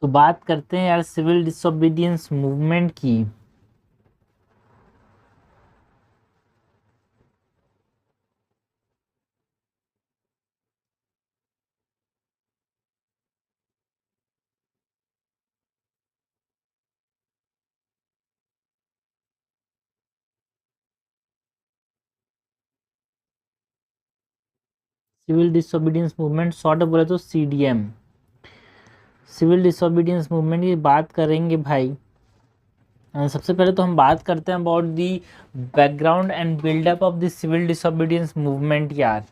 तो बात करते हैं यार सिविल डिसोबीडियंस मूवमेंट की। सिविल डिसोबीडियंस मूवमेंट शॉर्ट बोले तो सीडीएम, सिविल डिसोबीडियंस मूवमेंट की बात करेंगे भाई। सबसे पहले तो हम बात करते हैं about the background and buildup of the civil disobedience movement यार।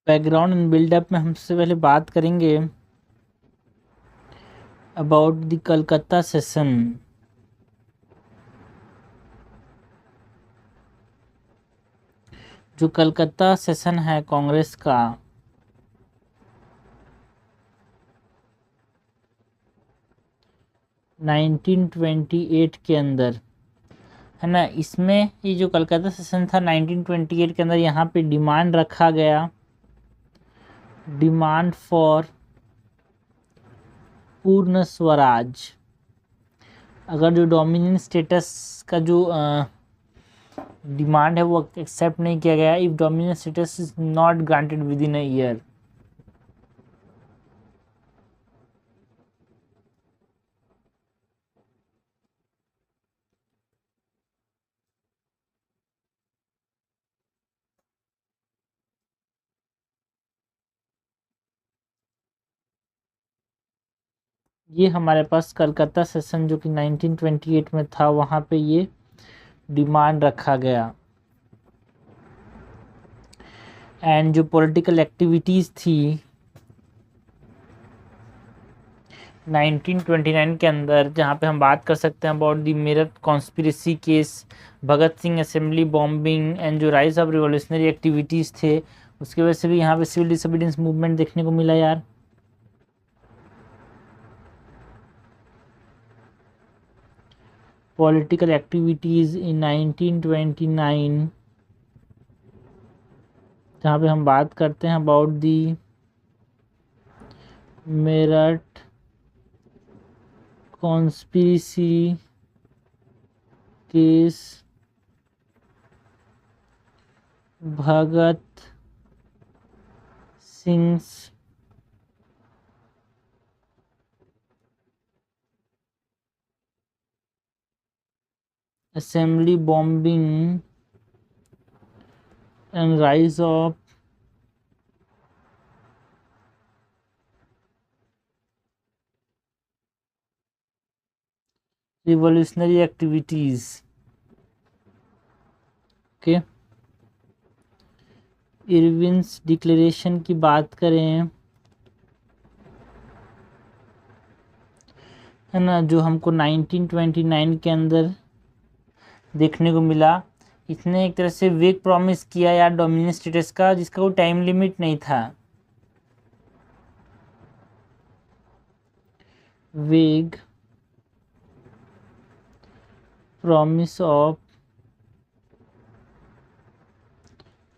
बैकग्राउंड एंड बिल्डअप में हम सबसे पहले बात करेंगे अबाउट द कलकत्ता सेशन। जो कलकत्ता सेशन है कांग्रेस का, नाइनटीन 1928 के अंदर है ना। इसमें ये जो कलकत्ता सेशन था 1928 के अंदर, यहाँ पे डिमांड रखा गया, डिमांड फॉर पूर्ण स्वराज। अगर जो डोमिनियन स्टेटस का जो डिमांड है वो एक्सेप्ट नहीं किया गया, if dominion status is not granted with in a year. ये हमारे पास कलकत्ता सेशन जो कि 1928 में था, वहाँ पे ये डिमांड रखा गया। एंड जो पॉलिटिकल एक्टिविटीज़ थी 1929 के अंदर, जहाँ पे हम बात कर सकते हैं about the Meerut conspiracy case, Bhagat Singh assembly bombing and जो राइज ऑफ रिवोल्यूशनरी एक्टिविटीज़ थे, उसकी वजह से भी यहाँ पे सिविल डिसोबीडियंस मूवमेंट देखने को मिला यार। पॉलिटिकल एक्टिविटीज़ इन 1929, जहाँ पे हम बात करते हैं about the Meerut conspiracy case, Bhagat Singh assembly bombing and rise of revolutionary activities. Okay, Irwin's declaration की बात करें, है ना, जो हमको 1929 के अंदर देखने को मिला। इसने एक तरह से वेग प्रॉमिस किया यार डोमिनियन स्टेटस का, जिसका कोई टाइम लिमिट नहीं था। Vague promise of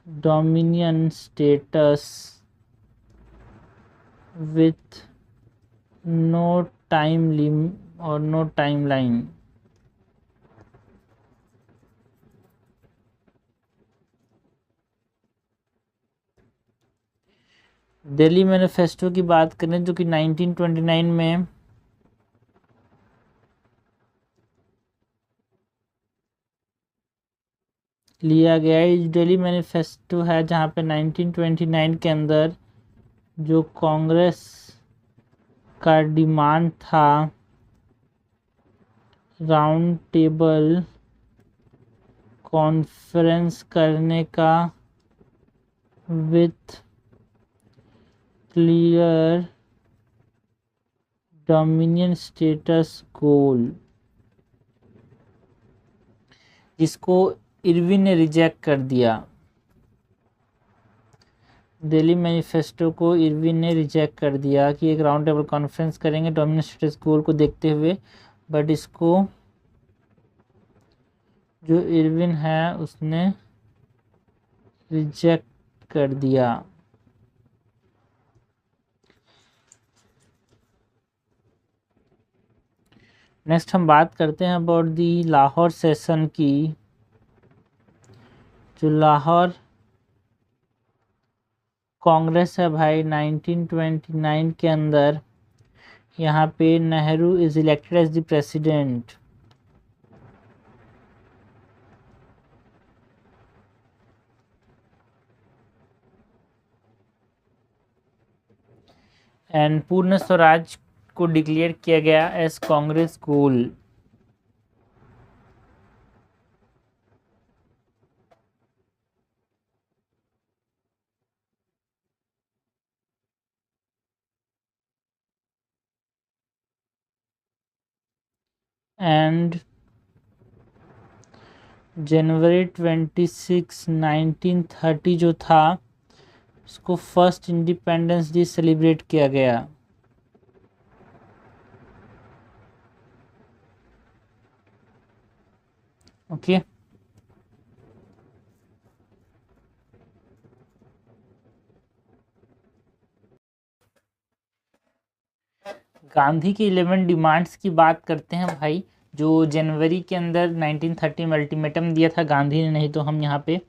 dominion status with no time limit और नो टाइमलाइन। दिल्ली मैनिफेस्टो की बात करें जो कि 1929 में लिया गया है। दिल्ली मैनिफेस्टो है जहाँ पे 1929 के अंदर जो कांग्रेस का डिमांड था राउंड टेबल कॉन्फ्रेंस करने का विथ क्लियर डोमिनियन स्टेटस गोल, जिसको इरविन ने रिजेक्ट कर दिया। दिल्ली मैनिफेस्टो को इरविन ने रिजेक्ट कर दिया कि एक राउंड टेबल कॉन्फ्रेंस करेंगे डोमिनेंट स्टेटस कोर को देखते हुए, बट इसको जो इरविन है उसने रिजेक्ट कर दिया। नेक्स्ट हम बात करते हैं अबाउट दी लाहौर सेशन की। जो लाहौर कांग्रेस है भाई 1929 के अंदर, यहाँ पे Nehru is elected as the president. And Purna Swaraj को डिक्लेयर किया गया as Congress goal. And January 26, 1930 जो था उसको फर्स्ट इंडिपेंडेंस डे सेलिब्रेट किया गया। ओके गांधी की 11 डिमांड्स की बात करते हैं भाई। जो जनवरी के अंदर 1930 में अल्टीमेटम दिया था गांधी ने, नहीं तो हम यहाँ पे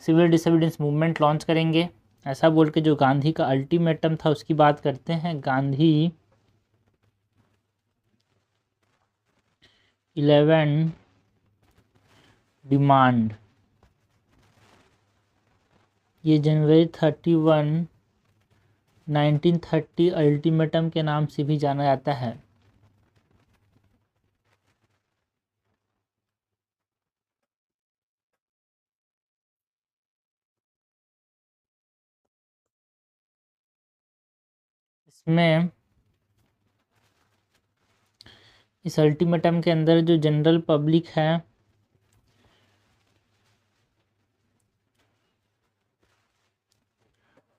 सिविल डिसोबीडियंस मूवमेंट लॉन्च करेंगे, ऐसा बोल के जो गांधी का अल्टीमेटम था उसकी बात करते हैं। गांधी 11 डिमांड, ये जनवरी 31, 1930 अल्टीमेटम के नाम से भी जाना जाता है। इसमें इस अल्टीमेटम के अंदर जो जनरल पब्लिक है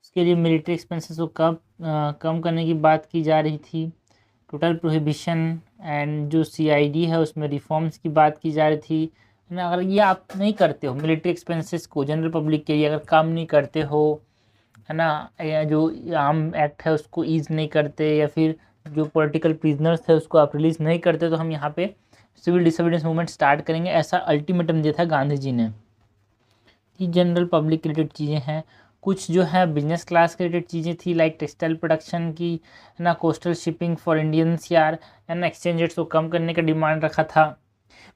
उसके लिए मिलिट्री एक्सपेंसेस को कम करने की बात की जा रही थी। टोटल प्रोहिबिशन एंड जो सीआईडी है उसमें रिफॉर्म्स की बात की जा रही थी, है ना। अगर ये आप नहीं करते हो मिलिट्री एक्सपेंसेस को जनरल पब्लिक के लिए अगर कम नहीं करते हो, है ना, या जो आर्म एक्ट है उसको ईज नहीं करते, या फिर जो पॉलिटिकल प्रिजनर्स है उसको आप रिलीज नहीं करते, तो हम यहाँ पे सिविल डिसोबीडियंस मूवमेंट स्टार्ट करेंगे, ऐसा अल्टीमेटम दिया था गांधी जी ने। ये जनरल पब्लिक रिलेटेड चीज़ें हैं। कुछ जो है बिजनेस क्लास के रिलेटेड चीज़ें थी, लाइक टेक्सटाइल प्रोडक्शन की, है ना, कोस्टल शिपिंग फॉर इंडियंस यार, है ना, एक्सचेंज रेट्स को कम करने का डिमांड रखा था।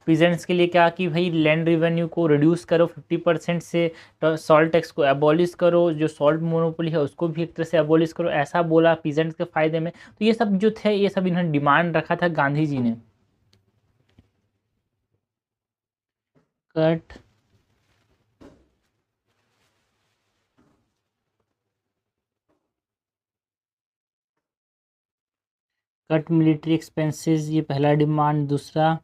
पीजेंट्स के लिए क्या कि भाई लैंड रेवेन्यू को रिड्यूस करो 50% से, सॉल्ट टैक्स को एबॉलिश करो, जो सॉल्ट मोनोपोली है उसको भी एक तरह से एबॉलिश करो, ऐसा बोला पीजेंट्स के फायदे में। तो ये सब जो थे ये सब इन्होंने डिमांड रखा था गांधी जी ने। कट कट मिलिट्री एक्सपेंसेस, ये पहला डिमांड। दूसरा,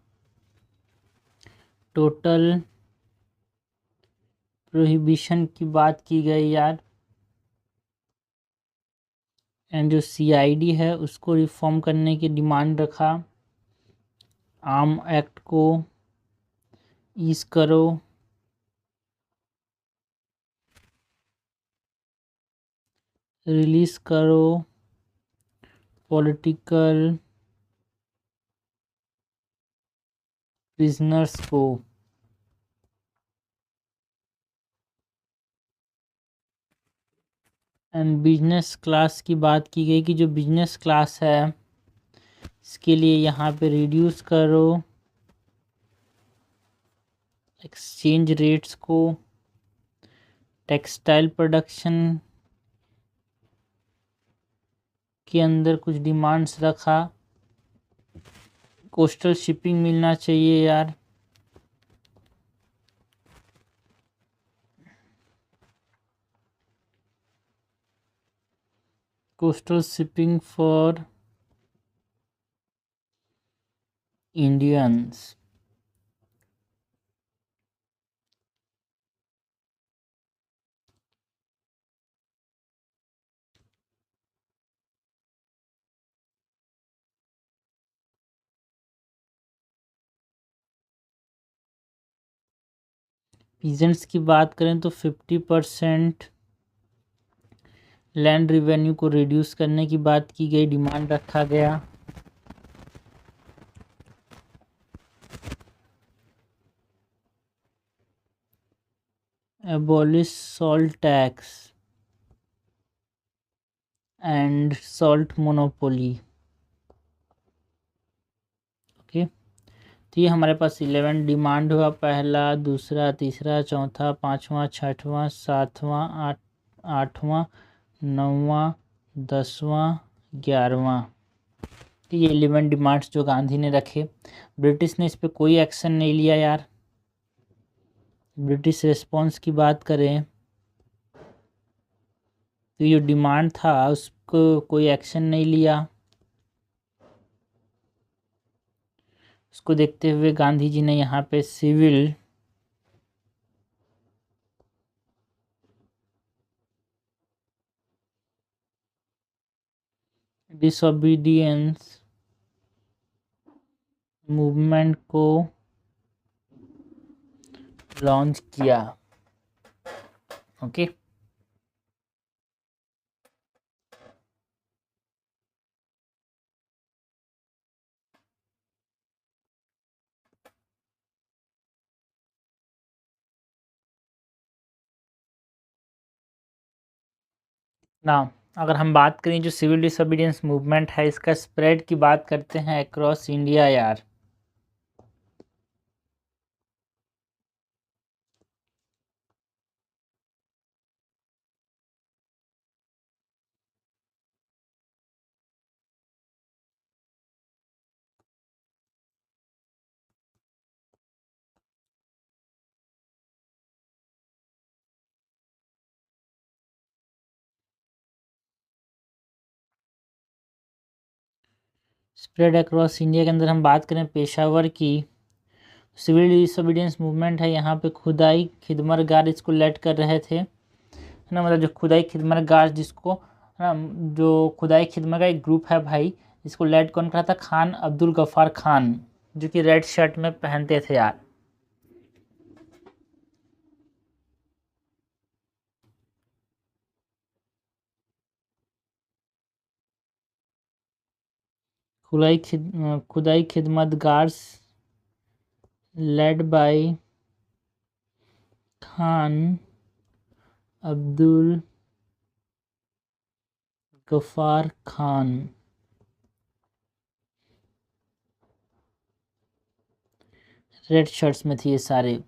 टोटल प्रोहिबिशन की बात की गई यार, एंड जो सीआईडी है उसको रिफॉर्म करने की डिमांड रखा। आर्म एक्ट को ईज करो, रिलीज करो पॉलिटिकल प्रिजनर्स को। एंड बिजनेस क्लास की बात की गई कि जो बिजनेस क्लास है इसके लिए यहाँ पे रिड्यूस करो एक्सचेंज रेट्स को, टेक्सटाइल प्रोडक्शन के अंदर कुछ डिमांड्स रखा, कोस्टल शिपिंग मिलना चाहिए यार, coastal shipping for Indians. Peasants की बात करें तो 50% लैंड रिवेन्यू को रिड्यूस करने की बात की गई, डिमांड रखा गया। Abolish salt tax and salt monopoly. Okay, तो ये हमारे पास 11 डिमांड हुआ, पहला, दूसरा, तीसरा, चौथा, पाँचवा, छठवां, सातवां, आठवां, नौवां, 10वां, 11वां। तो ये 11 डिमांड्स जो गांधी ने रखे। ब्रिटिश ने इस पर कोई एक्शन नहीं लिया यार। ब्रिटिश रिस्पॉन्स की बात करें तो ये डिमांड था उसको कोई एक्शन नहीं लिया। उसको देखते हुए गांधी जी ने यहाँ पे सिविल डिसोबीडियंस मूवमेंट को लॉन्च किया। ओके, ना अगर हम बात करें जो सिविल डिसोबीडियंस मूवमेंट है, इसका स्प्रेड की बात करते हैं अक्रॉस इंडिया यार। स्प्रेड अक्रॉस इंडिया के अंदर हम बात करें पेशावर की, सिविल डिसोबीडियंस मूवमेंट है, यहाँ पे खुदाई खिदमतगार इसको लेड कर रहे थे, है ना। मतलब जो खुदाई खिदमतगार जिसको, है ना, जो खुदाई खिदमत का एक ग्रुप है भाई, इसको लेड कौन कर रहा था? खान अब्दुल गफ्फार खान, जो कि रेड शर्ट में पहनते थे यार। Khudai Khidmatgar led by Khan Abdul Ghaffar Khan. Red shirts में थे ये सारे।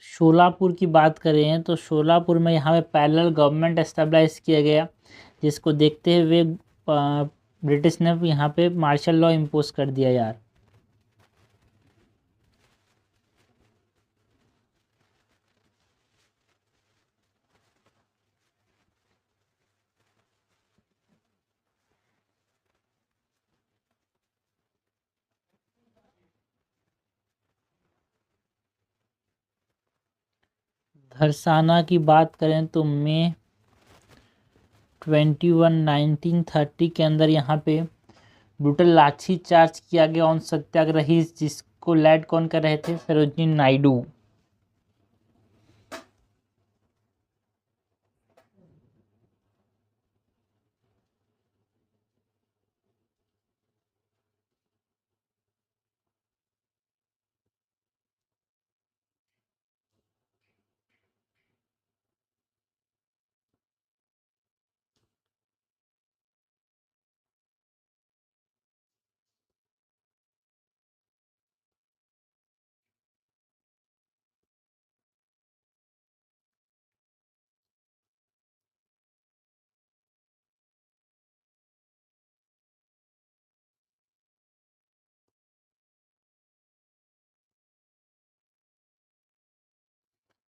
शोलापुर की बात करें तो शोलापुर में यहाँ पे पैरेलल गवर्नमेंट एस्टेब्लिश किया गया, जिसको देखते हुए ब्रिटिश ने यहाँ पे मार्शल लॉ इम्पोज कर दिया यार। धरसाना की बात करें तो मई 21 1930 के अंदर यहाँ पे ब्रूटल लाठी चार्ज किया गया ऑन सत्याग्रही, जिसको लेड कौन कर रहे थे? सरोजिनी नायडू।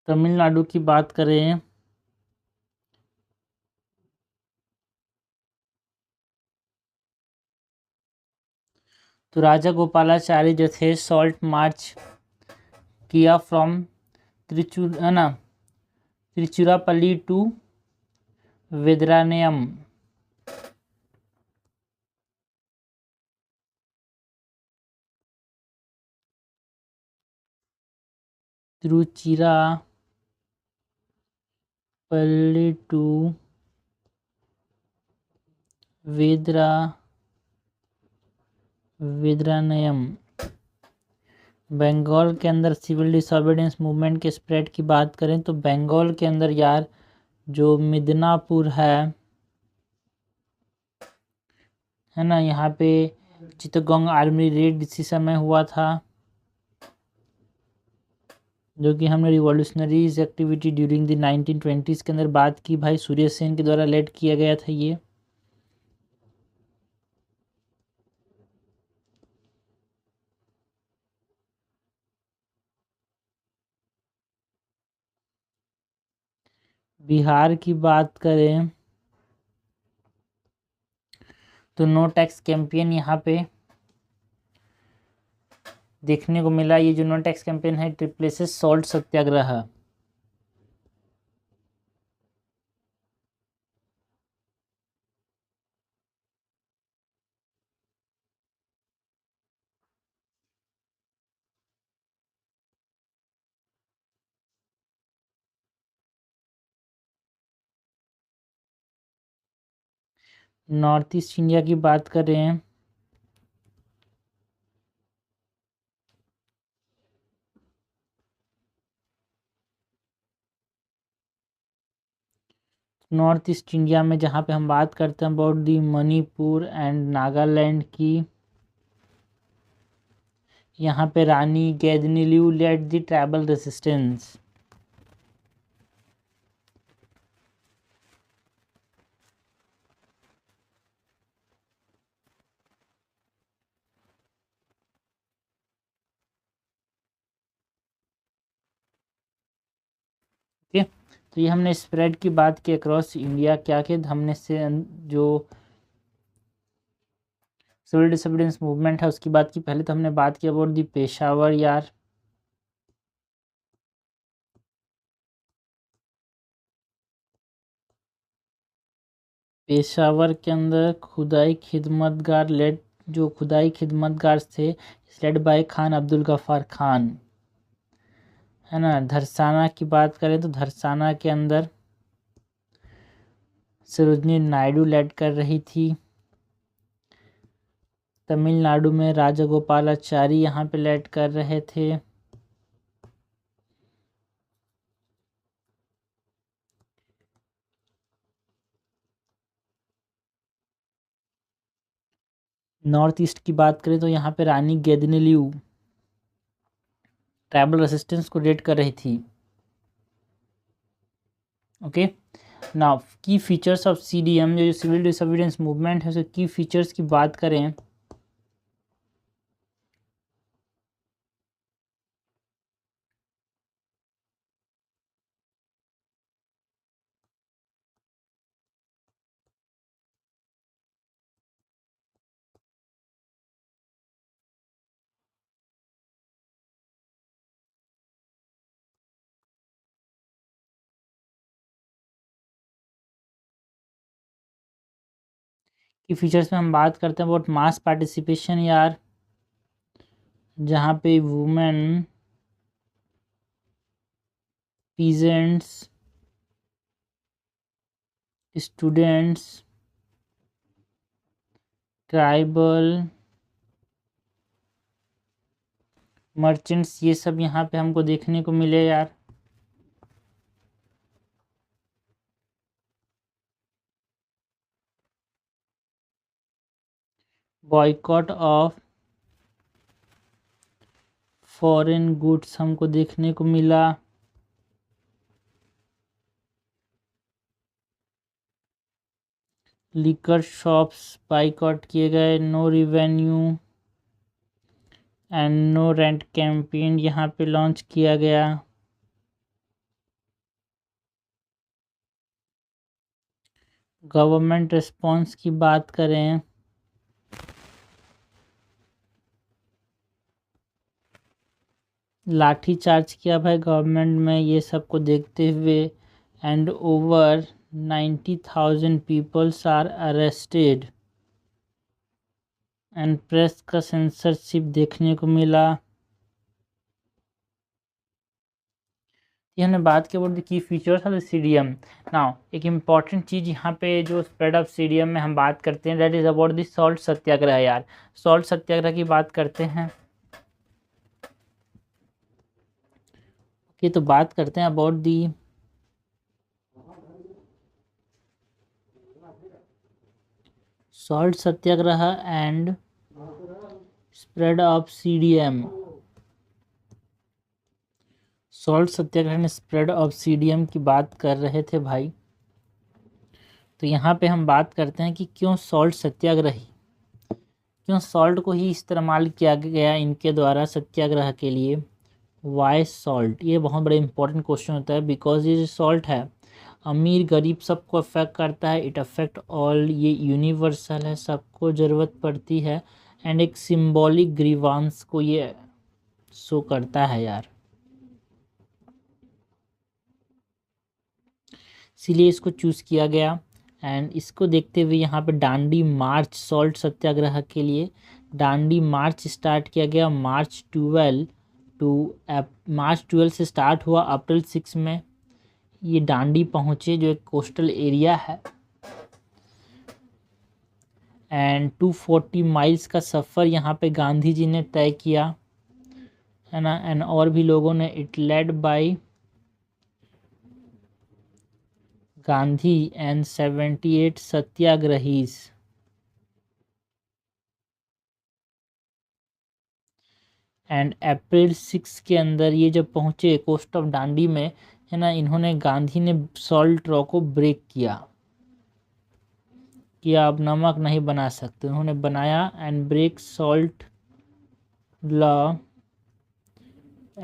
तमिलनाडु की बात करें तो राजा गोपालाचारी जो थे सॉल्ट मार्च किया from Tiruchirappalli to Vedaranyam. Tiruchirappalli to Vedaranyam. Bengal के अंदर सिविल डिसोबीडियंस मूवमेंट के स्प्रेड की बात करें तो बंगाल के अंदर यार जो मिदनापुर है ना, यहाँ पे चित्तगोंग आर्मी रेड इसी समय हुआ था, जो कि हमने revolutionaries activity during the 1920s के अंदर बात की भाई। सूर्य सेन के द्वारा लेड किया गया था ये। बिहार की बात करें तो नो टैक्स कैंपेन यहाँ पे देखने को मिला। ये जो नो टैक्स कैंपेन है रिप्लेसेस सॉल्ट सत्याग्रह। नॉर्थ ईस्ट इंडिया की बात करें नॉर्थ ईस्ट इंडिया में जहाँ पे हम बात करते हैं about the Manipur and Nagaland की, यहाँ पे रानी गैदनिल्यू लेड द ट्राइबल रेसिस्टेंस। ठीक है, तो ये हमने स्प्रेड की बात की अक्रॉस इंडिया। क्या के हमने से जो सिविल डिसोबीडियंस मूवमेंट है उसकी बात की। पहले तो हमने बात की अबाउट दी पेशावर यार, पेशावर के अंदर खुदाई खिदमतगार लेड, जो खुदाई खिदमतगार थे लेड बाय खान अब्दुल गफ्फार खान, है ना। धरसाना की बात करें तो धरसाना के अंदर सरोजनी नायडू लेड कर रही थी। तमिलनाडु में राजगोपालाचारी यहाँ पे लेड कर रहे थे। नॉर्थ ईस्ट की बात करें तो यहाँ पे रानी गैदनिल्यू ट्राइबल रेसिस्टेंस को लीड कर रही थी। ओके, नाउ की फीचर्स ऑफ सीडीएम, जो सिविल डिसोबीडियंस मूवमेंट है उसके की फीचर्स की बात करें की फीचर्स में हम बात करते हैं अबाउट मास पार्टिसिपेशन यार, जहाँ पे women, peasants, students, tribal, merchants, ये सब यहाँ पे हमको देखने को मिले यार। बॉयकॉट ऑफ फॉरेन गुड्स हमको देखने को मिला। लिकर शॉप्स बाइकआउट किए गए। No revenue and no rent campaign यहाँ पे लॉन्च किया गया। गवर्नमेंट रिस्पॉन्स की बात करें लाठी चार्ज किया भाई गवर्नमेंट में, ये सबको देखते हुए and over 90,000 peoples are arrested and press का सेंसरशिप देखने को मिला। ये हमने बात की about the key features of the CDM. Now एक इम्पॉर्टेंट चीज़ यहाँ पे जो स्प्रेड ऑफ सीडीएम में हम बात करते हैं, that is about the salt satyagraha. यार सॉल्ट सत्याग्रह की बात करते हैं। ओके, तो बात करते हैं about the salt Satyagraha and spread of CDM. Salt Satyagraha and spread of CDM की बात कर रहे थे भाई। तो यहाँ पे हम बात करते हैं कि क्यों सॉल्ट सत्याग्रह, क्यों सॉल्ट को ही इस्तेमाल किया गया इनके द्वारा सत्याग्रह के लिए। वाई सॉल्ट, ये बहुत बड़ा इंपॉर्टेंट क्वेश्चन होता है। बिकॉज ये जो सॉल्ट है अमीर गरीब सबको अफेक्ट करता है, इट अफेक्ट ऑल, ये यूनिवर्सल है, सबको ज़रूरत पड़ती है। एंड एक सिंबॉलिक ग्रीवांस को ये शो करता है यार, इसीलिए इसको चूज़ किया गया। एंड इसको देखते हुए यहाँ पे डांडी मार्च सॉल्ट सत्याग्रह के लिए डांडी मार्च स्टार्ट किया गया मार्च 12 से स्टार्ट हुआ अप्रैल 6 में ये डांडी पहुँचे, जो एक कोस्टल एरिया है। एंड 240 माइल्स का सफ़र यहाँ पे गांधी जी ने तय किया, है ना। एंड और भी लोगों ने, it led by Gandhi and 78 satyagrahis. And April 6 के अंदर ये जब पहुँचे कोस्ट ऑफ डांडी में, है ना, इन्होंने गांधी ने सॉल्ट लॉ को ब्रेक किया कि आप नमक नहीं बना सकते, उन्होंने बनाया। And break salt law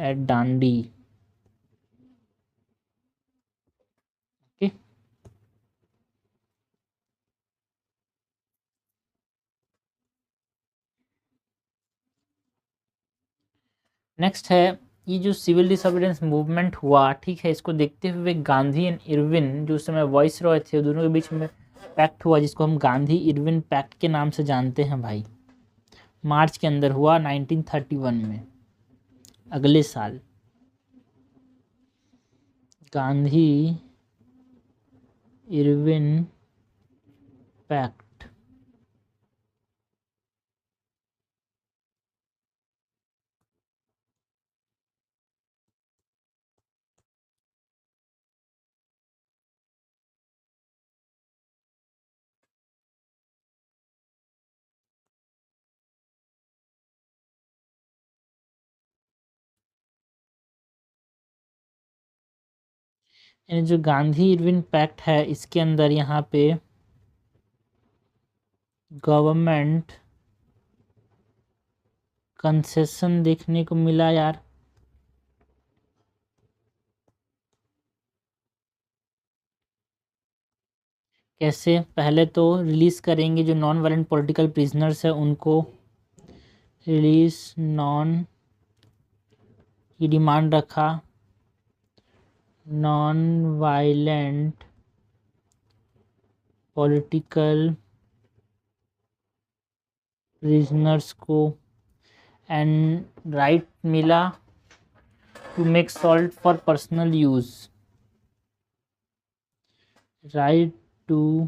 at Dandi. Okay, next है ये जो सिविल डिसोबीडियंस मूवमेंट हुआ, ठीक है, इसको देखते हुए गांधी एंड इरविन जो उस समय वॉइस रॉय थे, दोनों के बीच में पैक्ट हुआ जिसको हम गांधी इरविन पैक्ट के नाम से जानते हैं भाई। मार्च के अंदर हुआ 1931 में, अगले साल। Gandhi Irwin pact. यानी जो गांधी इरविन पैक्ट है इसके अंदर यहाँ पे गवर्नमेंट कंसेशन देखने को मिला यार। कैसे, पहले तो रिलीज़ करेंगे जो नॉन वायलेंट पॉलिटिकल प्रिजनर्स है उनको रिलीज नॉन की डिमांड रखा, नॉन वायलेंट पॉलिटिकल प्रिजनर्स को। एंड राइट मिला to make salt for personal use, right to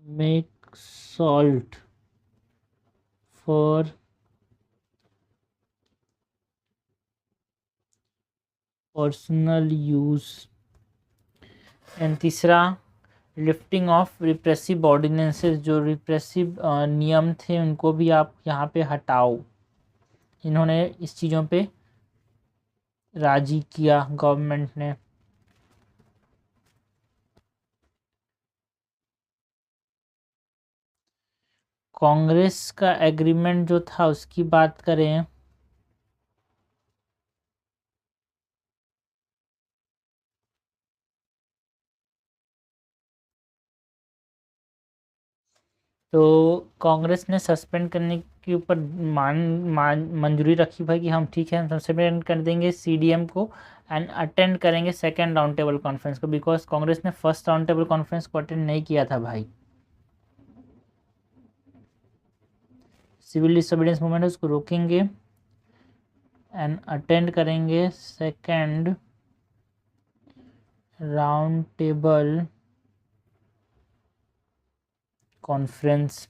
make salt for personal use. And तीसरा, लिफ्टिंग ऑफ रिप्रेसिव ऑर्डिनेंसेस, जो repressive नियम थे उनको भी आप यहाँ पे हटाओ। इन्होंने इस चीज़ों पे राजी किया गवर्नमेंट ने। कांग्रेस का एग्रीमेंट जो था उसकी बात करें तो कांग्रेस ने सस्पेंड करने के ऊपर मंजूरी रखी भाई कि हम ठीक है, हम सस्पेंड कर देंगे सीडीएम को एंड अटेंड करेंगे सेकेंड राउंड टेबल कॉन्फ्रेंस को। बिकॉज कांग्रेस ने फर्स्ट राउंड टेबल कॉन्फ्रेंस को अटेंड नहीं किया था भाई। सिविल डिसोबीडियंस मूवमेंट है उसको रोकेंगे एंड अटेंड करेंगे second round table conference.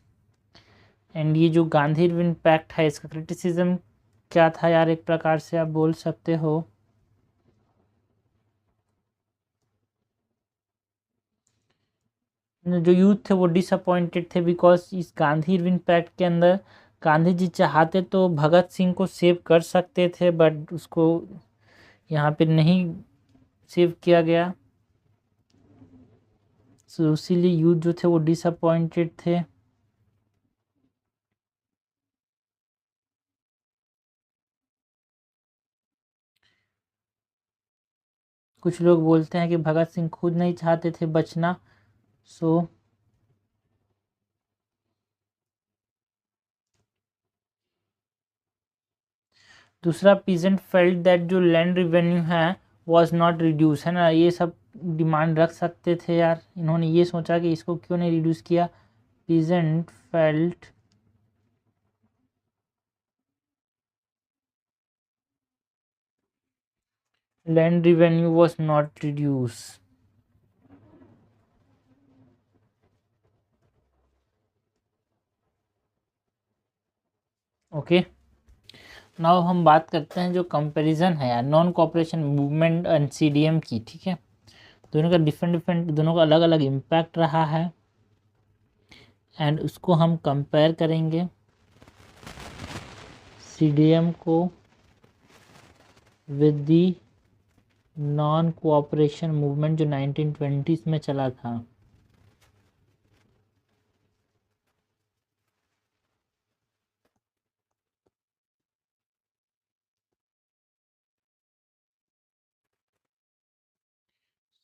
And ये जो गांधी इरविन पैक्ट है इसका क्रिटिसिज्म क्या था यार, एक प्रकार से आप बोल सकते हो। जो यूथ थे वो डिसअपॉइंटेड थे बिकॉज इस गांधी इरविन पैक्ट के अंदर गांधी जी चाहते तो भगत सिंह को सेव कर सकते थे, बट उसको यहाँ पे नहीं सेव किया गया। सो इसीलिए यूथ जो थे वो डिसअपॉइंटेड थे। कुछ लोग बोलते हैं कि भगत सिंह खुद नहीं चाहते थे बचना। सो दूसरा, पीजेंट फेल्ट दैट जो लैंड रिवेन्यू है वाज नॉट रिड्यूस, है ना, ये सब डिमांड रख सकते थे यार। इन्होंने ये सोचा कि इसको क्यों नहीं रिड्यूस किया। Peasant felt land revenue was not reduce. Okay, now हम बात करते हैं जो कंपैरिजन है यार non cooperation movement and CDM की। ठीक है, दोनों का डिफरेंट दोनों का अलग अलग इम्पैक्ट रहा है एंड उसको हम कंपेयर करेंगे सीडीएम को with the non cooperation movement जो 1920s में चला था।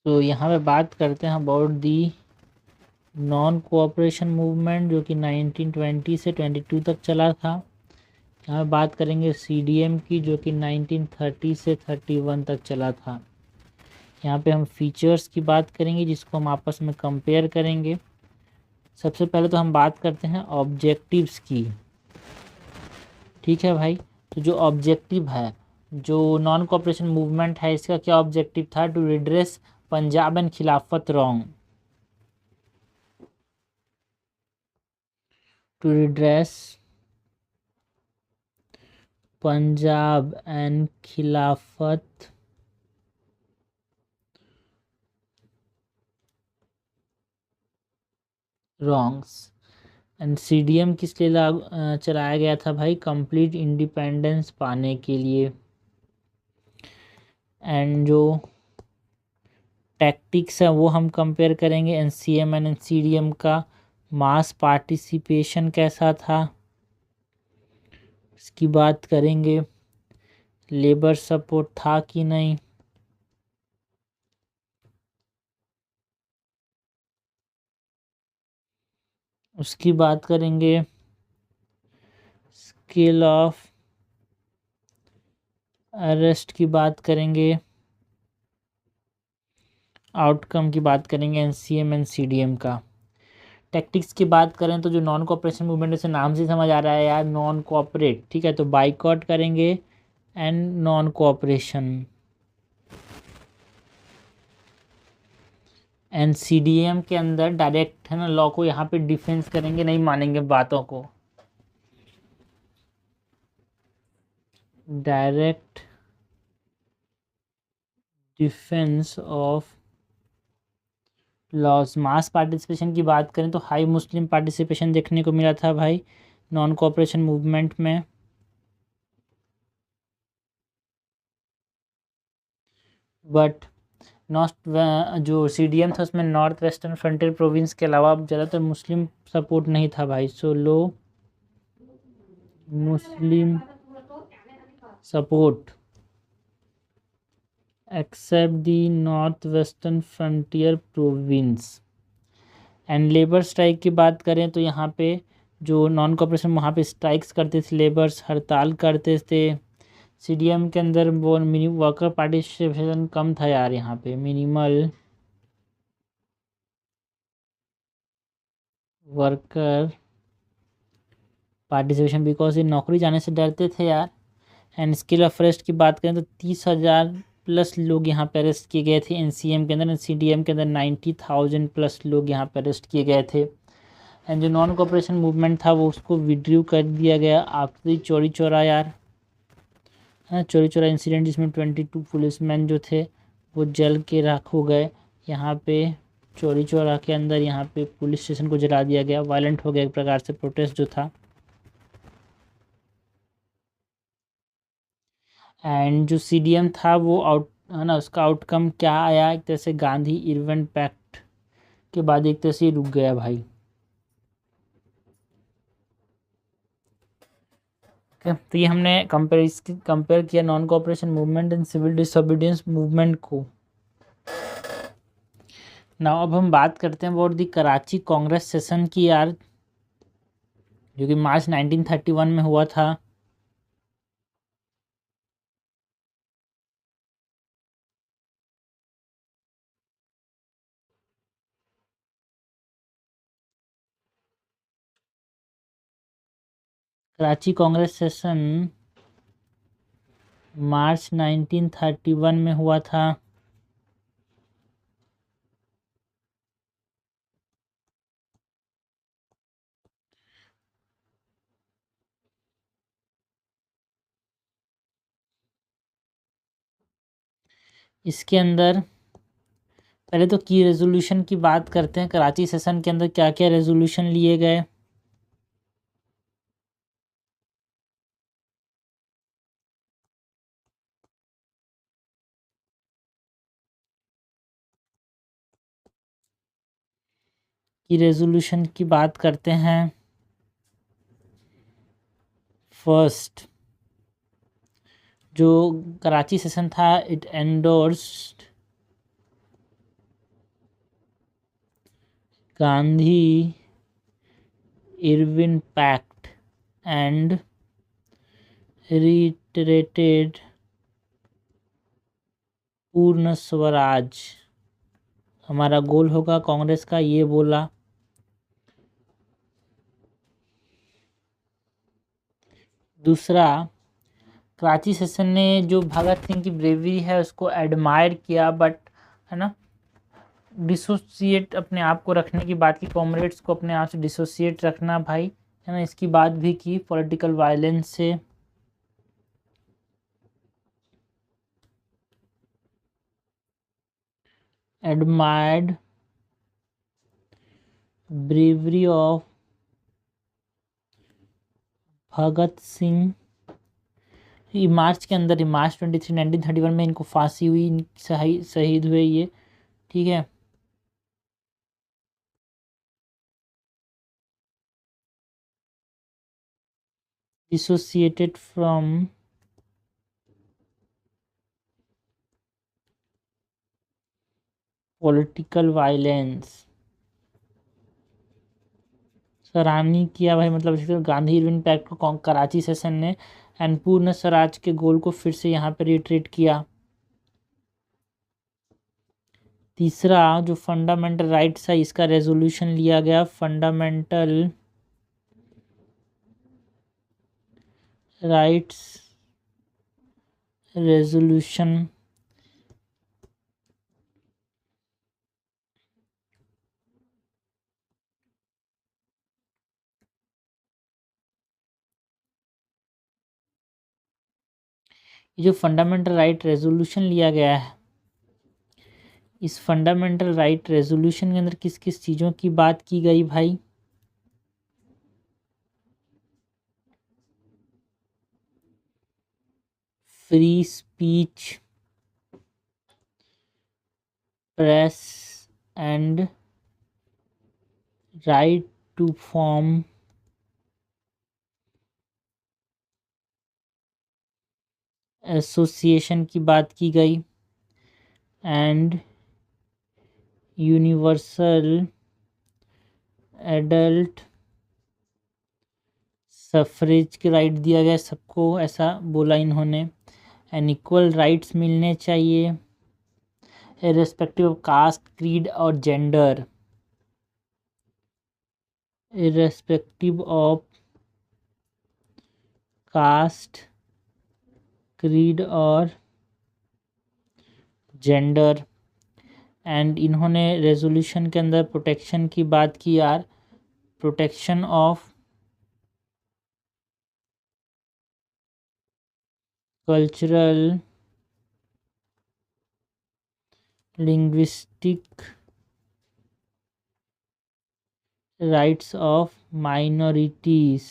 तो यहाँ पे बात करते हैं about the non cooperation movement जो कि 1920 से 22 तक चला था। यहाँ पे बात करेंगे सीडीएम की जो कि 1930 से 31 तक चला था। यहाँ पे हम फीचर्स की बात करेंगे जिसको हम आपस में कंपेयर करेंगे। सबसे पहले तो हम बात करते हैं ऑब्जेक्टिव्स की। ठीक है भाई, तो जो ऑब्जेक्टिव है जो नॉन कोऑपरेशन मूवमेंट है इसका क्या ऑब्जेक्टिव था, to redress Punjab and Khilafat wrong, to redress Punjab and Khilafat wrongs. And CDM किस लिए चलाया गया था भाई, कंप्लीट इंडिपेंडेंस पाने के लिए। एंड जो टैक्टिक्स है वो हम कंपेयर करेंगे एनसीएम एंड सीडीएम का। मास पार्टिसिपेशन कैसा था इसकी बात करेंगे। लेबर सपोर्ट था कि नहीं, उसकी बात करेंगे। स्केल ऑफ अरेस्ट की बात करेंगे। आउटकम की बात करेंगे एनसीएम एंड सीडीएम का। टैक्टिक्स की बात करें तो जो नॉन कोऑपरेशन मूवमेंट से नाम से समझ आ रहा है यार नॉन कोऑपरेट, ठीक है, तो बाइकआउट करेंगे and non cooperation. And CDM के अंदर डायरेक्ट है ना लॉ को यहाँ पे डिफेंस करेंगे, नहीं मानेंगे बातों को। Direct defence of loss. Mass participation की बात करें तो हाई मुस्लिम पार्टिसिपेशन देखने को मिला था भाई नॉन कोऑपरेशन मूवमेंट में। बट नॉर्थ जो सीडीएम था उसमें नॉर्थ वेस्टर्न फ्रंटियर प्रोविंस के अलावा ज़्यादातर मुस्लिम सपोर्ट नहीं था भाई। So low Muslim support except the North Western Frontier Province. And labour strike की बात करें तो यहाँ पे जो नॉन कोऑपरेशन वहाँ पे स्ट्राइक्स करते थे, लेबर्स हड़ताल करते थे। सीडीएम के अंदर वो वर्कर पार्टिसिपेशन कम था यार, यहाँ पे मिनिमल वर्कर पार्टिसिपेशन बिकॉज ये नौकरी जाने से डरते थे यार। एंड स्केल ऑफ अरेस्ट की बात करें तो 30,000 प्लस लोग यहाँ पे अरेस्ट किए गए थे एनसीएम के अंदर, सीडीएम के अंदर 90,000 प्लस लोग यहाँ पे अरेस्ट किए गए थे। एंड जो नॉन कोऑपरेशन मूवमेंट था वो उसको विड्रू कर दिया गया आफ्टर चौरी चौरा यार, है चौरी चौरा इंसिडेंट, जिसमें 22 पुलिसमैन जो थे वो जल के राख हो गए। यहाँ पे चौरी चौरा के अंदर यहाँ पे पुलिस स्टेशन को जला दिया गया, वायलेंट हो गया एक प्रकार से प्रोटेस्ट जो था। एंड जो सीडीएम था वो आउट है ना, उसका आउटकम क्या आया, एक तरह से गांधी इरविन पैक्ट के बाद एक तरह से रुक गया भाई। तो ये हमने कंपेयर किया non cooperation movement and civil disobedience movement को। ना अब हम बात करते हैं about the Karachi Congress session की यार, जो कि मार्च 1931 में हुआ था। कराची कांग्रेस सेशन मार्च 1931 में हुआ था। इसके अंदर पहले तो की रेजोल्यूशन की बात करते हैं, कराची सेशन के अंदर क्या क्या रेजोल्यूशन लिए गए। की रेजोल्यूशन की बात करते हैं। फर्स्ट जो कराची सेशन था, it endorsed Gandhi Irwin pact and reiterated Purna Swaraj हमारा गोल होगा कांग्रेस का, ये बोला। दूसरा, कराची सेशन ने जो भगत सिंह की ब्रेवरी है उसको एडमायर किया, बट है ना डिसोसिएट अपने आप को रखने की बात की, कॉमरेड्स को अपने आप से डिसोसिएट रखना भाई, है ना, इसकी बात भी की पॉलिटिकल वायलेंस से। Admired bravery of Bhagat Singh. मार्च के अंदर, मार्च 23 1931 में इनको फांसी हुई, शहीद हुए ये, ठीक है। डिसोसिएटेड फ्रॉम पॉलिटिकल वायलेंस, सराहनीय किया भाई, मतलब इसी तरह गांधी इरविन पैक्ट को कराची सेशन ने एंड पूर्ण स्वराज के गोल को फिर से यहाँ पे रिट्रीट किया। तीसरा, जो फंडामेंटल राइट्स है इसका रेजोल्यूशन लिया गया, फंडामेंटल राइट्स रेजोल्यूशन। ये जो फंडामेंटल राइट रेजोल्यूशन लिया गया है, इस फंडामेंटल राइट रेजोल्यूशन के अंदर किस किस चीज़ों की बात की गई भाई। Free speech, press and right to form association की बात की गई, एंड यूनिवर्सल एडल्ट सफरेज के राइट दिया गया सबको, ऐसा बोला इन्होंने। एंड इक्वल राइट्स मिलने चाहिए इर्रेस्पेक्टिव ऑफ कास्ट, क्रीड और gender, irrespective of caste, creed और जेंडर। एंड इन्होंने रेजोल्यूशन के अंदर प्रोटेक्शन की बात की यार, protection of cultural linguistic rights of minorities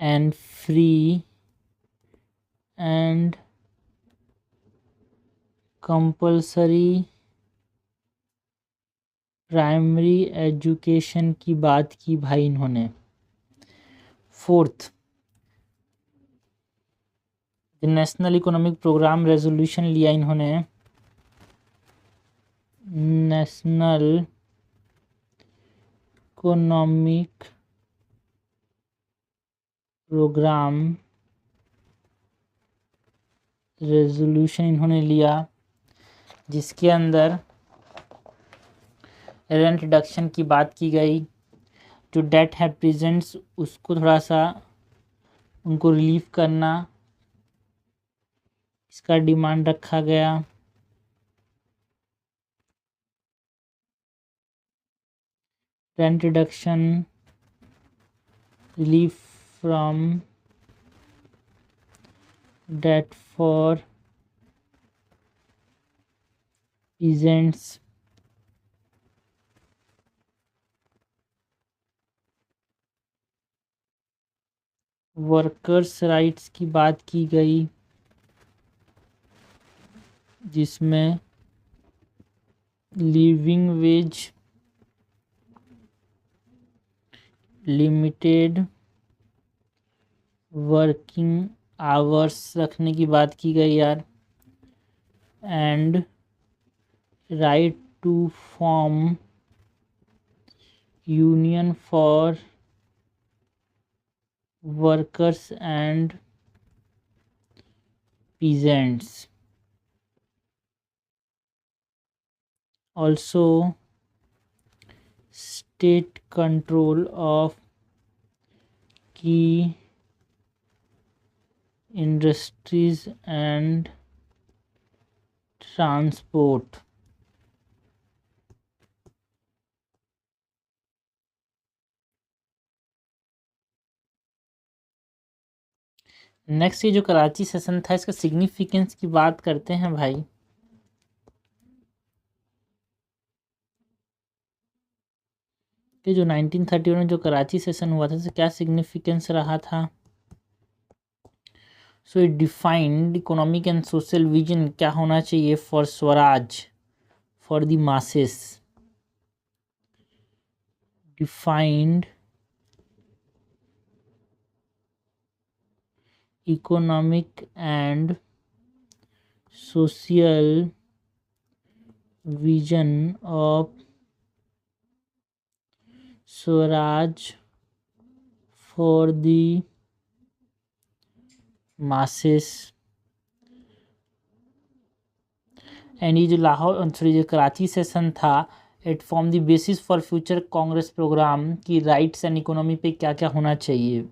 and free and compulsory primary education की बात की भाई इन्होंने। Fourth, national economic programme resolution लिया इन्होंने, नेशनल इकोनॉमिक प्रोग्राम रेजोल्यूशन इन्होंने लिया, जिसके अंदर रेंट रिडक्शन की बात की गई, जो डेट है प्रेजेंट्स उसको थोड़ा सा उनको रिलीफ करना, इसका डिमांड रखा गया। Rent reduction, relief from debt for peasants, workers rights की बात की गई, जिसमें living wage, limited working hours रखने की बात की गई यार, and right to form union for workers and peasants. Also, state control of key industries and transport. Next ये जो कराची सेशन था इसका सिग्निफिकेंस की बात करते हैं भाई। कि जो 1931 में जो कराची सेशन हुआ था इसका क्या सिग्निफिकेंस रहा था। So it defined economic and social vision क्या होना चाहिए for Swaraj, for the masses. Defined economic and social vision of Swaraj for the masses. And ये जो लाहौर सॉरी जो कराची सेशन था it form the basis for future Congress programme की rights and economy पे क्या क्या होना चाहिए।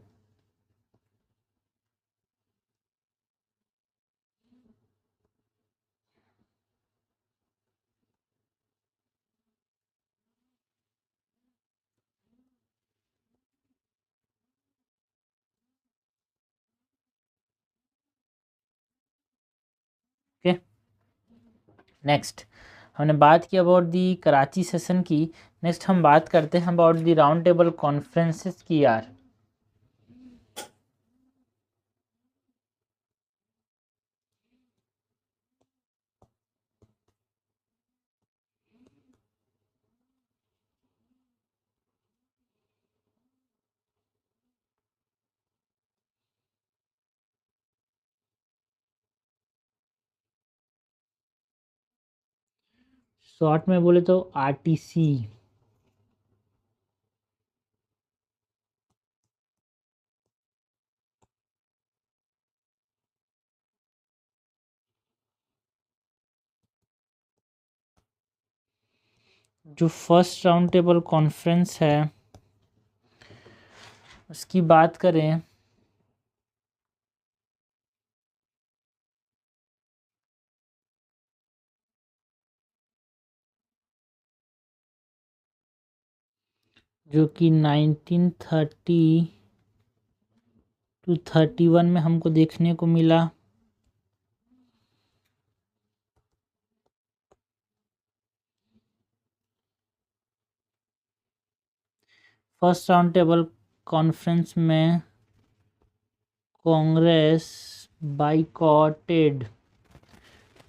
ओके नेक्स्ट हमने बात की अबाउट दी कराची सेशन की। नेक्स्ट हम बात करते हैं about the round table conferences की यार। शॉर्ट में बोले तो आरटीसी। जो फर्स्ट राउंड टेबल कॉन्फ्रेंस है उसकी बात करें जो कि 1930 टू 31 में हमको देखने को मिला। फर्स्ट राउंड टेबल कॉन्फ्रेंस में Congress boycotted.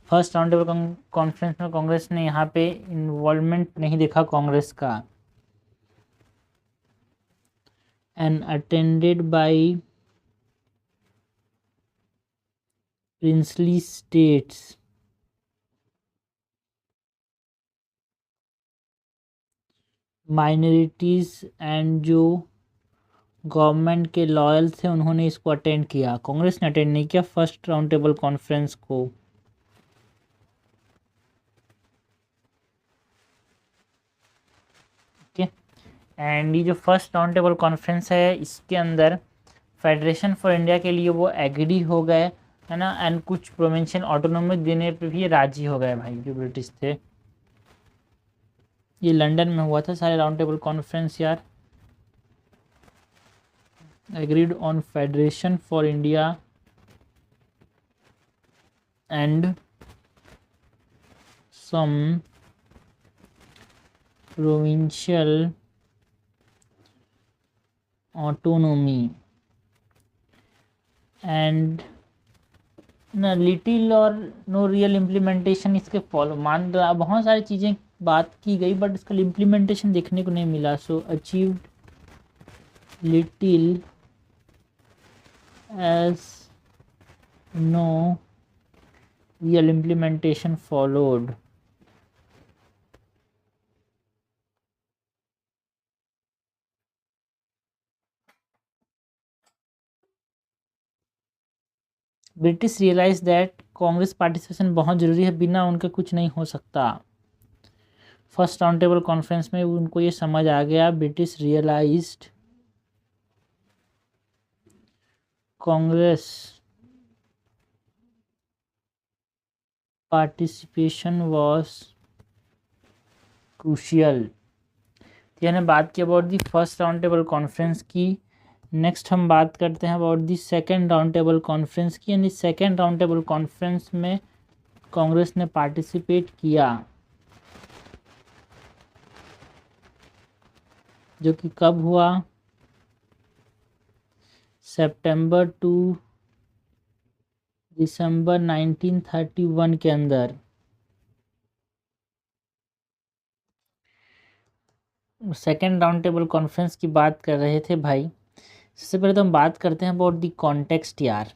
First round table conference में कांग्रेस ने यहाँ पे इन्वॉल्वमेंट नहीं देखा कांग्रेस का। And attended by princely states minorities and जो गवर्नमेंट के लॉयल थे उन्होंने इसको अटेंड किया। कांग्रेस ने अटेंड नहीं किया फर्स्ट राउंड टेबल कॉन्फ्रेंस को। ओके, एंड ये जो फर्स्ट राउंड टेबल कॉन्फ्रेंस है इसके अंदर फेडरेशन फॉर इंडिया के लिए वो एग्री हो गए, है ना, एंड कुछ प्रोविंशियल ऑटोनॉमी देने पे भी राजी हो गए भाई जो ब्रिटिश थे। ये लंदन में हुआ था सारे राउंड टेबल कॉन्फ्रेंस यार। Agreed on federation for India and some provincial autonomy and ना लिटिल और नो रियल इम्प्लीमेंटेशन इसके फॉलो मान रहा। बहुत सारी चीज़ें बात की गई बट इसका इम्प्लीमेंटेशन देखने को नहीं मिला। So achieved little as no real implementation followed. British realise that Congress participation बहुत ज़रूरी है, बिना उनके कुछ नहीं हो सकता। फर्स्ट राउंड टेबल कॉन्फ्रेंस में उनको ये समझ आ गया। British realised Congress participation was crucial. यानी बात की about the first round table conference की। नेक्स्ट हम बात करते हैं about the second round table conference की। यानी सेकेंड राउंड टेबल कॉन्फ्रेंस में कांग्रेस ने पार्टिसिपेट किया, जो कि कब हुआ, सितंबर टू दिसंबर 1931 के अंदर। सेकेंड राउंड टेबल कॉन्फ्रेंस की बात कर रहे थे भाई। सबसे पहले तो हम बात करते हैं अबाउट दी कॉन्टेक्स्ट यार।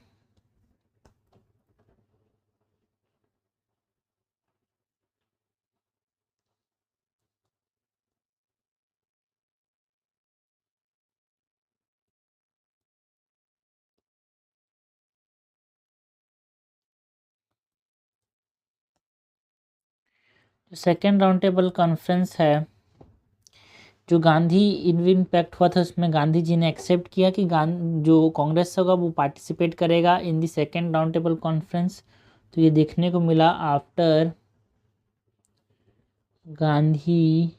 जो सेकेंड राउंड टेबल कॉन्फ्रेंस है, जो गांधी इनविन पैक्ट हुआ था उसमें गांधी जी ने एक्सेप्ट किया कि जो कांग्रेस होगा वो पार्टिसिपेट करेगा in the second round table conference. तो ये देखने को मिला after Gandhi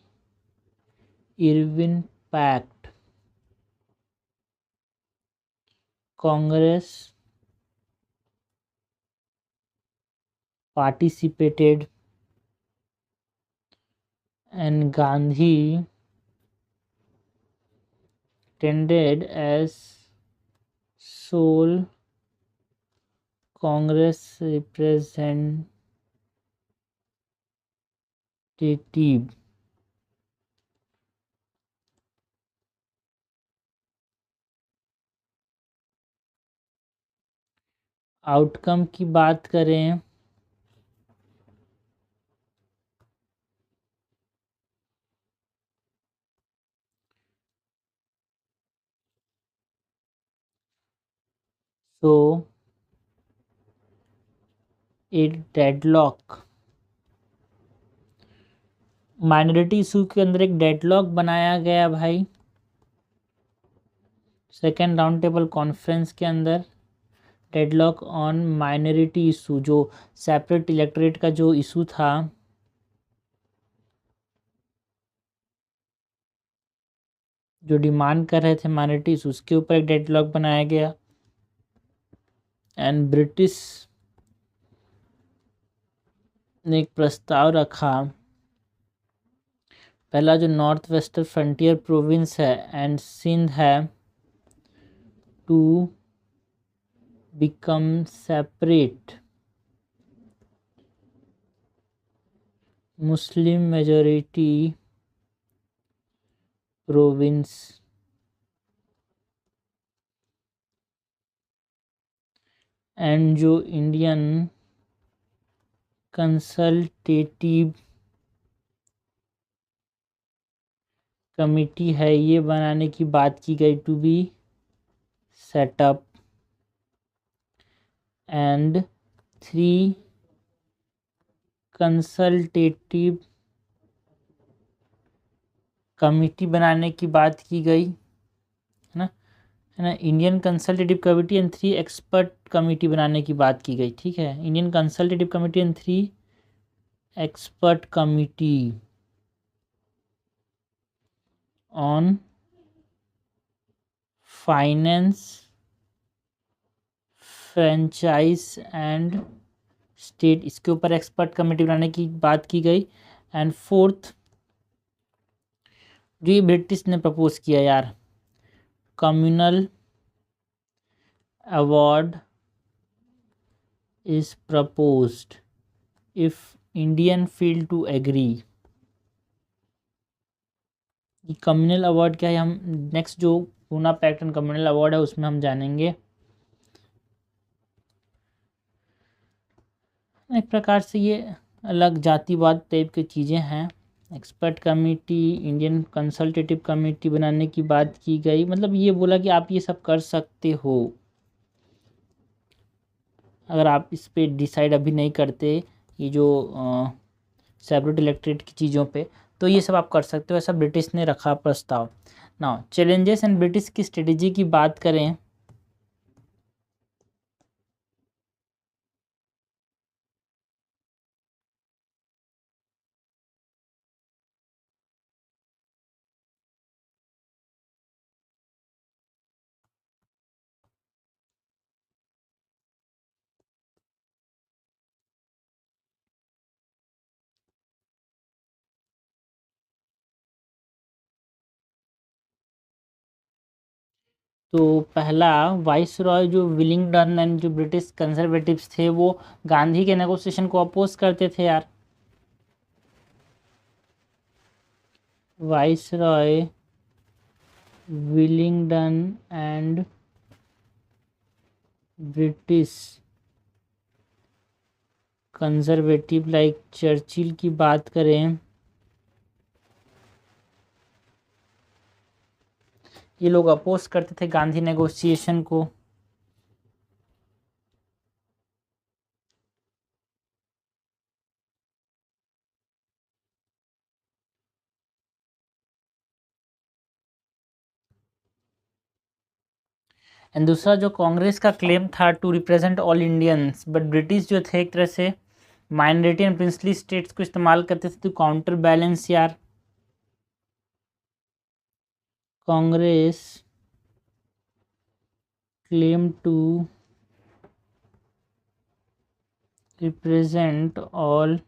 Irwin pact Congress participated and Gandhi attended as sole Congress representative। Outcome की बात करें तो a deadlock माइनॉरिटी इशू के अंदर एक डेडलॉक बनाया गया भाई सेकेंड राउंड टेबल कॉन्फ्रेंस के अंदर, डेडलॉक ऑन माइनॉरिटी इशू, जो सेपरेट इलेक्टोरेट का जो इशू था, जो डिमांड कर रहे थे माइनॉरिटी इशू, उसके ऊपर एक डेडलॉक बनाया गया। एंड ब्रिटिश ने एक प्रस्ताव रखा, पहला जो नॉर्थ वेस्टर्न फ्रंटियर प्रोविंस है एंड सिंध है to become separate Muslim majority province and जो इंडियन कंसल्टेटिव कमिटी है ये बनाने की बात की गई, to be set up. And 3 consultative committee बनाने की बात की गई, है ना, Indian consultative committee and 3 expert committee बनाने की बात की गई। ठीक है, Indian consultative committee and 3 expert committee on finance, franchise and state, इसके ऊपर एक्सपर्ट कमेटी बनाने की बात की गई। एंड 4th जो ये ब्रिटिश ने प्रपोज किया यार, communal award is proposed if Indian feel to agree. ये कम्युनल अवार्ड क्या है, हम नेक्स्ट जो Poona pact and communal award है उसमें हम जानेंगे। एक प्रकार से ये अलग जातिवाद टाइप की चीज़ें हैं। Expert committee, Indian consultative committee बनाने की बात की गई, मतलब ये बोला कि आप ये सब कर सकते हो अगर आप इस पे डिसाइड अभी नहीं करते, ये जो सेपरेट इलेक्टोरेट की चीज़ों पे, तो ये सब आप कर सकते हो, ऐसा ब्रिटिश ने रखा प्रस्ताव। नाउ चैलेंजेस एंड ब्रिटिश की स्ट्रेटेजी की बात करें, तो पहला वाइस रॉय जो विलिंगडन एंड जो ब्रिटिश कंजर्वेटिव्स थे वो गांधी के नेगोशिएशन को अपोज करते थे यार। Vice Roy Willingdon and British conservative like Churchill की बात करें, ये लोग अपोज करते थे गांधी नेगोशिएशन को। एंड दूसरा जो कांग्रेस का क्लेम था to represent all Indians, but British जो थे एक तरह से माइनॉरिटी एंड प्रिंसली स्टेट्स को इस्तेमाल करते थे टू काउंटर बैलेंस यार। Congress claim to represent all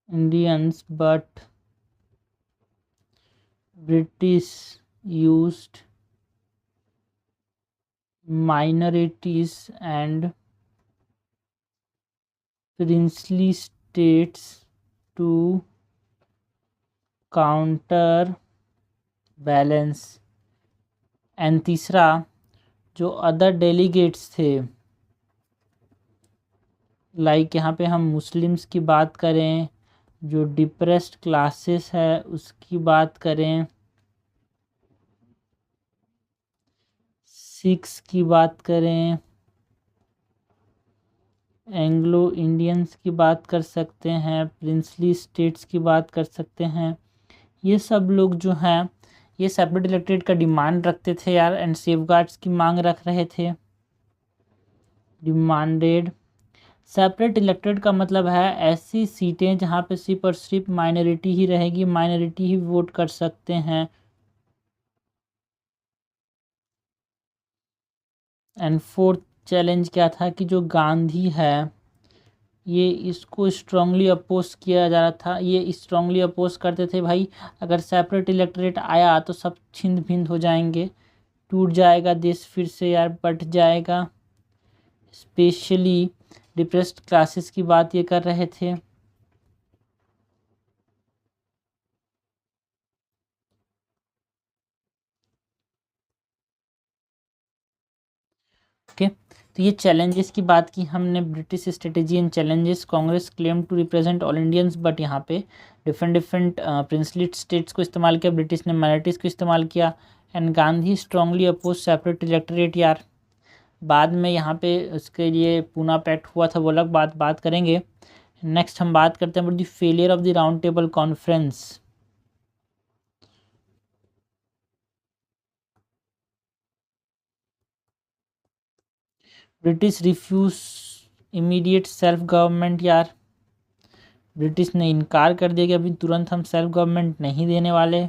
Indians, but British used minorities and princely states to counter balance। And तीसरा जो अदर डेलीगेट्स थे, लाइक यहाँ पे हम मुस्लिम्स की बात करें, जो डिप्रेस्ड क्लासेस है उसकी बात करें, सिक्स की बात करें, एंग्लो इंडियंस की बात कर सकते हैं, प्रिंसली स्टेट्स की बात कर सकते हैं। ये सब लोग जो हैं ये सेपरेट इलेक्टेड का डिमांड रखते थे यार, एंड सेफगार्ड्स की मांग रख रहे थे। डिमांडेड सेपरेट इलेक्टेड का मतलब है ऐसी सीटें जहाँ पे सिर्फ और सिर्फ माइनॉरिटी ही रहेगी, माइनॉरिटी ही वोट कर सकते हैं। एंड फोर्थ चैलेंज क्या था कि जो गांधी है ये इसको स्ट्रांगली अपोज किया जा रहा था, ये स्ट्रांगली अपोज करते थे भाई अगर सेपरेट इलेक्टोरेट आया तो सब छिंद भिंद हो जाएंगे, टूट जाएगा देश फिर से यार, बट जाएगा। स्पेशली डिप्रेस्ड क्लासेस की बात ये कर रहे थे। ओके तो ये चैलेंजेस की बात की हमने, British strategy and challenges. Congress claim to represent all Indians, but यहाँ पे डिफरेंट डिफरेंट प्रिंसली स्टेट्स को इस्तेमाल किया, ब्रिटिश ने माइनॉरिटीज़ को इस्तेमाल किया। And Gandhi strongly oppose separate electorate यार, बाद में यहाँ पे उसके लिए पूना पैक्ट हुआ था वो अलग बात करेंगे। नेक्स्ट हम बात करते हैं the failure of the round table conference. British refuse immediate self government यार, ब्रिटिश ने इनकार कर दिया कि अभी तुरंत हम सेल्फ गवर्नमेंट नहीं देने वाले।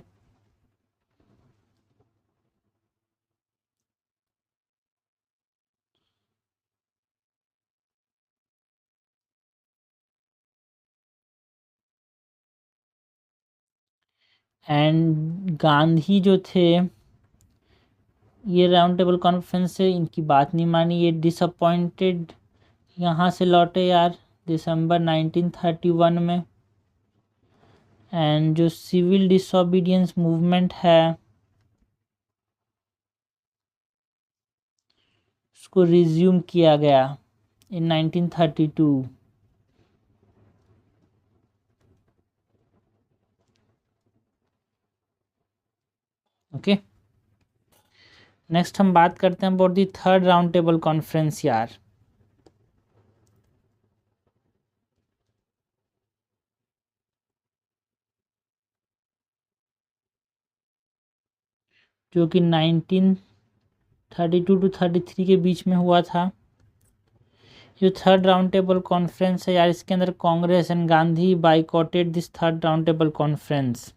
एंड गांधी जो थे ये राउंड टेबल कॉन्फ्रेंस से इनकी बात नहीं मानी, ये डिसअपॉइंटेड यहाँ से लौटे यार दिसंबर 1931 में। एंड जो सिविल डिसोबीडियंस मूवमेंट है उसको रिज्यूम किया गया इन 1932। ओके नेक्स्ट हम बात करते हैं about the third round table conference यार। जो कि 1932 टू 33 के बीच में हुआ था। जो थर्ड राउंड टेबल कॉन्फ्रेंस है यार इसके अंदर Congress and Gandhi boycotted this third round table conference.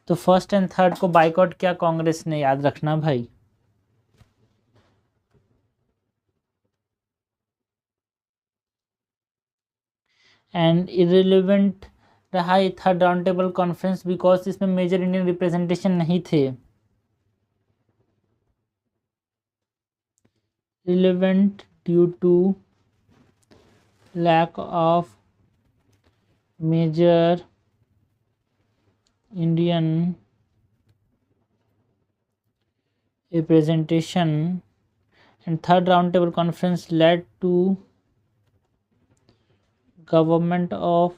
तो फर्स्ट एंड थर्ड को बाइकआउट किया कांग्रेस ने, याद रखना भाई। एंड इरेलीवेंट रहा ये third round table conference because इसमें मेजर इंडियन रिप्रेजेंटेशन नहीं थे। Relevant due to lack of major Indian representation, and third roundtable conference led to Government of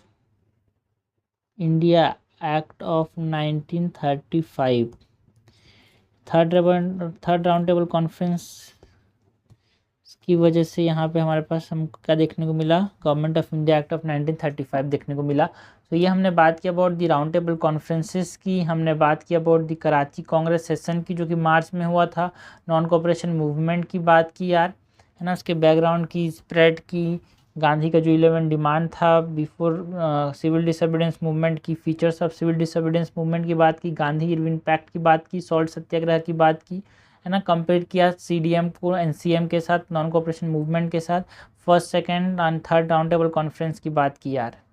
India Act of 1935। Third round table conference की वजह से यहाँ पे हमारे पास हमको क्या देखने को मिला, government of India act of 1935 देखने को मिला। तो ये हमने बात किया about the round table conferences की, हमने बात की about the Karachi Congress session की जो कि मार्च में हुआ था, नॉन कोऑपरेशन मूवमेंट की बात की यार, है ना, उसके बैकग्राउंड की, स्प्रेड की, गांधी का जो 11 डिमांड था बिफोर सिविल डिसोबीडियंस मूवमेंट की, features of civil disobedience movement की बात की, गांधी इरविन पैक्ट की बात की, सॉल्ट सत्याग्रह की बात की, है ना, कंपेयर किया सीडीएम को एनसीएम के साथ, नॉन कोऑपरेशन मूवमेंट के साथ, first second and third round table conference की बात की यार।